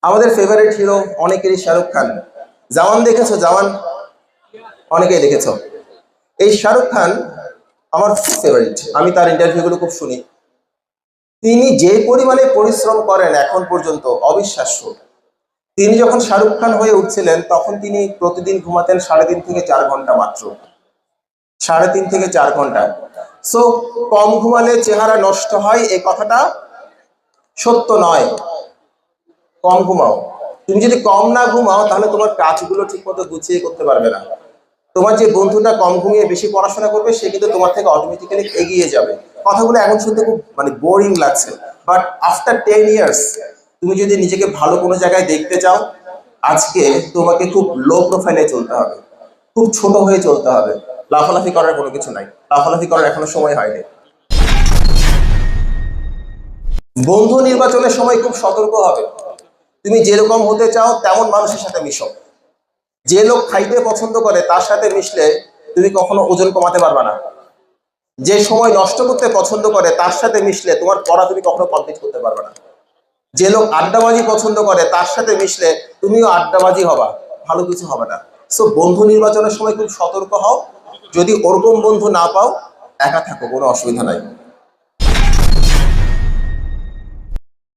আমাদের favourite hero অনেকেরই শাহরুখ খান। জওয়ান দেখেছো? জওয়ান অনেকেই দেখেছো। এই শাহরুখ খান আমার ফেভারিট, আমি তার ইন্টারভিউগুলো খুব শুনি। তিনি যে পরিমাণে পরিশ্রম করেন এখন পর্যন্ত অবিশ্বাস্য। তিনি যখন শাহরুখ খান হয়ে উঠছিলেন তখন তিনি প্রতিদিন ঘুমাতেন 3.5 থেকে 4 ঘন্টা মাত্র, 3.5 থেকে 4 ঘন্টা। সো কম ঘুমালে চেহারা নষ্ট হয় এই কথাটা সত্য নয়। কম ঘুমাও। তুমি যদি কম না ঘুমাও তাহলে তোমার কাজগুলো ঠিক মতো গুছিয়ে করতে পারবে না। তোমার যে বন্ধুটা কম ঘুমিয়ে বেশি পড়াশোনা করবে সে কিন্তু তোমার থেকে অটোমেটিক্যালি এগিয়ে যাবে। কথাগুলো এখন শুনতে খুব বোরিং লাগছে, বাট আফটার 10 ইয়ার্স তুমি যদি নিজেকে ভালো কোনো জায়গায় দেখতে চাও, আজকে তোমাকে খুব লো প্রোফাইলে চলতে হবে, খুব ছোট হয়ে চলতে হবে। লাফালাফি করার কোনো কিছু নাই, লাফালাফি করার এখনো সময় হয়নি। বন্ধু নির্বাচনের সময় খুব সতর্ক হবে। তুমি যেরকম হতে চাও তেমন মানুষের সাথে মিশো। যে লোক খাইতে পছন্দ করে তার সাথে মিশলে তুমি কখনো ওজন কমাতে পারবে না। যে সময় নষ্ট করতে পছন্দ করে তার সাথে মিশলে তোমার পড়া তুমি কখনো কমপ্লিট করতে পারবে না। যে লোক আড্ডাবাজি পছন্দ করে তার সাথে মিশলে তুমিও আড্ডাবাজি হবা, ভালো কিছু হবে না। সো বন্ধু নির্বাচনের সময় খুব সতর্ক হও। যদি ওরকম বন্ধু না পাও, একা থাকো, কোনো অসুবিধা নাই।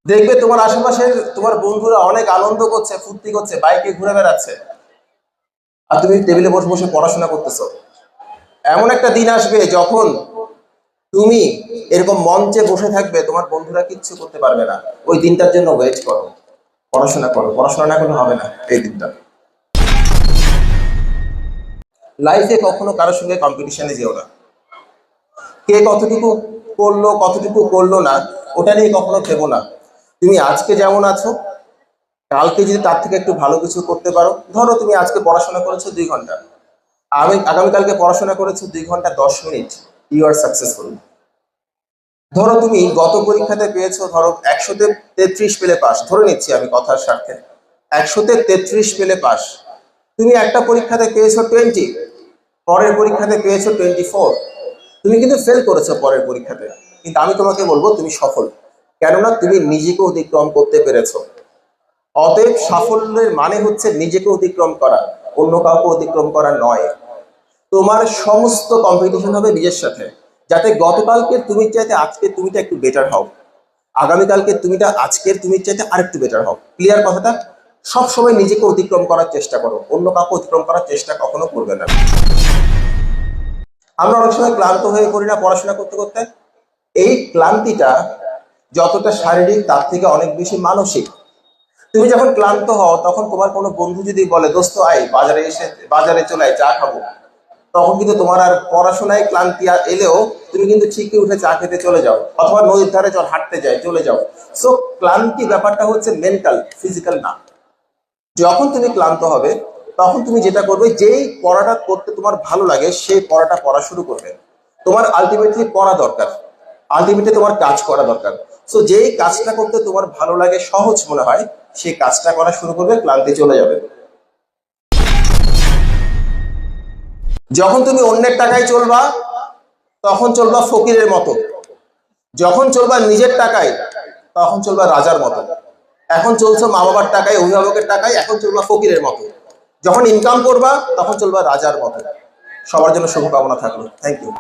দেখবে তোমার আশেপাশে তোমার বন্ধুরা অনেক আনন্দ করছে, ফুর্তি করছে, বাইকে ঘুরে বেড়াচ্ছে, আর তুমি টেবিলে বসে বসে পড়াশোনা করতেছো। এমন একটা দিন আসবে যখন তুমি এরকম মঞ্চে বসে থাকবে, তোমার বন্ধুরা কিচ্ছু করতে পারবে না। ওই দিনটার জন্য ওয়েট করো, পড়াশোনা করো। পড়াশোনা না করলে হবে না এই দিনটা। লাইফে কখনো কারোর সঙ্গে কম্পিটিশনে যেও না। কে কতটুকু করলো কতটুকু করলো না ওটা নিয়ে কখনো ভেবো না। তুমি আজকে যেমন আছো, কালকে যদি তার থেকে একটু ভালো কিছু করতে পারো, ধরো তুমি আজকে পড়াশোনা করেছো 2 ঘন্টা, আগামীকালকে পড়াশোনা করেছো 2 ঘন্টা 10 মিনিট, ইউ আর সাকসেসফুল। ধরো তুমি গত পরীক্ষাতে পেয়েছো, ধরো 100-তে 33 পেলে পাস, ধরে নিচ্ছি আমি কথার স্বার্থে, 100-তে 33 পেলে পাস। তুমি একটা পরীক্ষাতে পেয়েছো 20, পরের পরীক্ষাতে পেয়েছো 24, তুমি কিন্তু ফেল করেছো পরের পরীক্ষাতে, কিন্তু আমি তোমাকে বলবো তুমি সফল। কেননা তুমি নিজেকে অতিক্রম করতে পেরেছো। অতএব সাফল্যের মানে হচ্ছে নিজেকে অতিক্রম করা, অন্য কাউকে অতিক্রম করা নয়। তোমার সমস্ত কম্পিটিশন হবে নিজের সাথে, যাতে গতকালকে তুমি চাইতে আজকে তুমিটা একটু বেটার হও, আগামীকালকে তুমিটা আজকের তুমি চাইতে আরেকটু বেটার হও। ক্লিয়ার কথাটা? সব সময় নিজেকে অতিক্রম করার চেষ্টা করো, অন্য কাউকে অতিক্রম করার চেষ্টা কখনো করবে না। আমরা অনেক সময় ক্লান্ত হয়ে পড়ি না পড়াশোনা করতে করতে? এই ক্লান্তিটা যতটা শারীরিক তার থেকে অনেক বেশি মানসিক। তুমি যখন ক্লান্ত হও তখন তোমার কোনো বন্ধু যদি বলে দোস্ত আয় বাজারে চলে আয় চা খাবো, তখন কিন্তু তোমার আর পড়াশোনায় ক্লান্তি এলেও তুমি কিন্তু ঠিকই উঠে চা খেতে চলে যাও, অথবা নদীর ধারে হাঁটতে যাই চলে যাও। সো ক্লান্তি ব্যাপারটা হচ্ছে মেন্টাল, ফিজিক্যাল না। যখন তুমি ক্লান্ত হবে তখন তুমি যেটা করবে, যেই পড়াটা করতে তোমার ভালো লাগে সেই পড়াটা পড়া শুরু করবে। তোমার আলটিমেটলি পড়া দরকার, আলটিমেটলি তোমার কাজ করা দরকার। সো যেই কাজটা করতে তোমার ভালো লাগে, সহজ মনে হয়, সেই কাজটা করা শুরু করবে, ক্লান্তি চলে যাবে। যখন তুমি অন্যের টাকায় চলবা তখন চলবা ফকিরের মতো, যখন চলবা নিজের টাকায় তখন চলবা রাজার মতো। এখন চলছো মা বাবার টাকায়, অভিভাবকের টাকায়, এখন চলবা ফকিরের মতো। যখন ইনকাম করবা তখন চলবা রাজার মতো। সবার জন্য শুভকামনা থাকলো। Thank you.